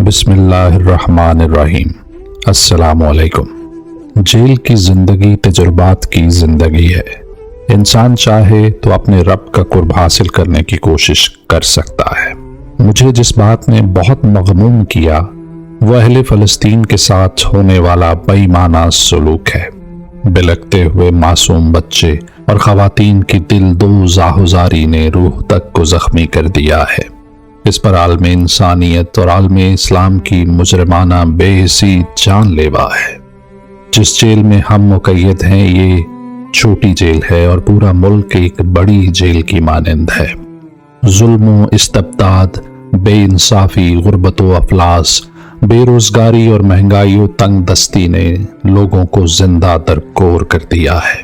بسم اللہ الرحمن الرحیم۔ السلام علیکم۔ جیل کی زندگی تجربات کی زندگی ہے۔ انسان چاہے تو اپنے رب کا قرب حاصل کرنے کی کوشش کر سکتا ہے۔ مجھے جس بات نے بہت مغموم کیا وہ اہل فلسطین کے ساتھ ہونے والا بے ایمانہ سلوک ہے۔ بلکتے ہوئے معصوم بچے اور خواتین کی دل دوز آہوزاری نے روح تک کو زخمی کر دیا ہے۔ اس پر عالم انسانیت اور عالم اسلام کی مجرمانہ بے حسی جان لیوا ہے۔ جس جیل میں ہم مقید ہیں یہ چھوٹی جیل ہے اور پورا ملک ایک بڑی جیل کی مانند ہے۔ ظلم و استبداد، بے انصافی، غربت و افلاس، بے روزگاری اور مہنگائی و تنگ دستی نے لوگوں کو زندہ درکور کر دیا ہے۔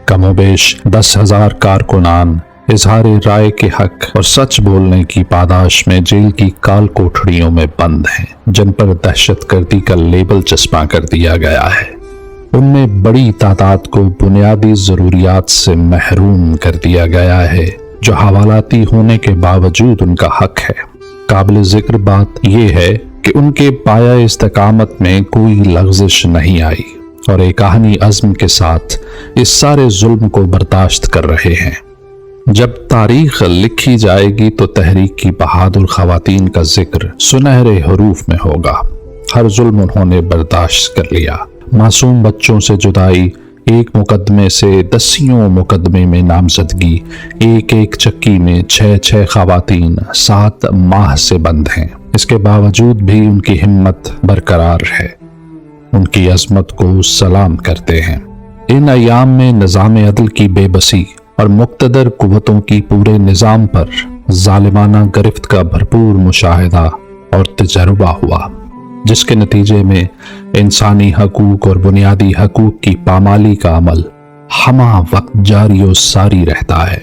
کم و بیش 10,000 کارکنان اظہار رائے کے حق اور سچ بولنے کی پاداش میں جیل کی کال کوٹھڑیوں میں بند ہیں، جن پر دہشت گردی کا لیبل چسپاں کر دیا گیا ہے۔ ان میں بڑی تعداد کو بنیادی ضروریات سے محروم کر دیا گیا ہے، جو حوالاتی ہونے کے باوجود ان کا حق ہے۔ قابل ذکر بات یہ ہے کہ ان کے پایہ استقامت میں کوئی لغزش نہیں آئی اور ایک آہنی عزم کے ساتھ اس سارے ظلم کو برداشت کر رہے ہیں۔ جب تاریخ لکھی جائے گی تو تحریک کی بہادر خواتین کا ذکر سنہرے حروف میں ہوگا۔ ہر ظلم انہوں نے برداشت کر لیا۔ معصوم بچوں سے جدائی، ایک مقدمے سے 10 مقدمے میں نامزدگی، ایک چکی میں 6 خواتین 7 ماہ سے بند ہیں۔ اس کے باوجود بھی ان کی ہمت برقرار ہے۔ ان کی عظمت کو سلام کرتے ہیں۔ ان ایام میں نظام عدل کی بے بسی اور مقتدر قوتوں کی پورے نظام پر ظالمانہ گرفت کا بھرپور مشاہدہ اور تجربہ ہوا، جس کے نتیجے میں انسانی حقوق اور بنیادی حقوق کی پامالی کا عمل ہمہ وقت جاری و ساری رہتا ہے۔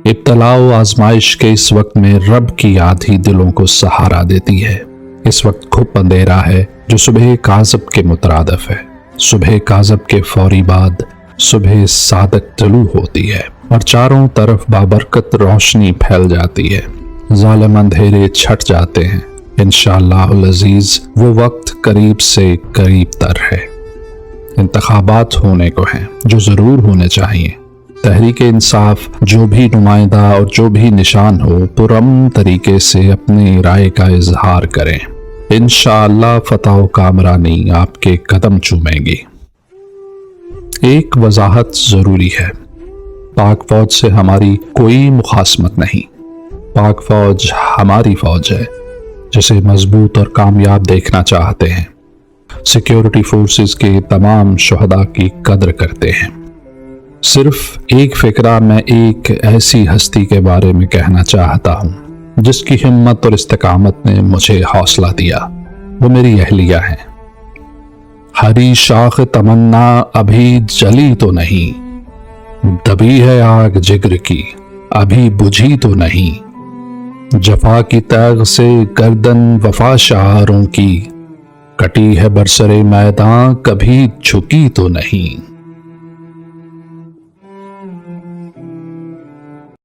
ابتلاء و آزمائش کے اس وقت میں رب کی آدھی دلوں کو سہارا دیتی ہے۔ اس وقت کھپ اندھیرا ہے جو صبح کاذب کے مترادف ہے۔ صبح کاذب کے فوری بعد صبح صادق طلوع ہوتی ہے اور چاروں طرف بابرکت روشنی پھیل جاتی ہے۔ ظالم اندھیرے چھٹ جاتے ہیں۔ انشاءاللہ العزیز وہ وقت قریب سے قریب تر ہے۔ انتخابات ہونے کو ہیں جو ضرور ہونے چاہیے۔ تحریک انصاف جو بھی نمائندہ اور جو بھی نشان ہو پرامن طریقے سے اپنی رائے کا اظہار کریں۔ انشاءاللہ فتح و کامرانی آپ کے قدم چومیں گی۔ ایک وضاحت ضروری ہے۔ پاک فوج سے ہماری کوئی مخاصمت نہیں۔ پاک فوج ہماری فوج ہے جسے مضبوط اور کامیاب دیکھنا چاہتے ہیں۔ سیکیورٹی فورسز کے تمام شہداء کی قدر کرتے ہیں۔ صرف ایک فقرہ میں ایک ایسی ہستی کے بارے میں کہنا چاہتا ہوں جس کی ہمت اور استقامت نے مجھے حوصلہ دیا۔ وہ میری اہلیہ ہیں۔ ہری شاخ تمنا ابھی جلی تو نہیں، دبی ہے آگ جگر کی ابھی بجھی تو نہیں۔ جفا کی تیغ سے گردن وفا شعاروں کی، کٹی ہے برسر میدان کبھی جھکی تو نہیں۔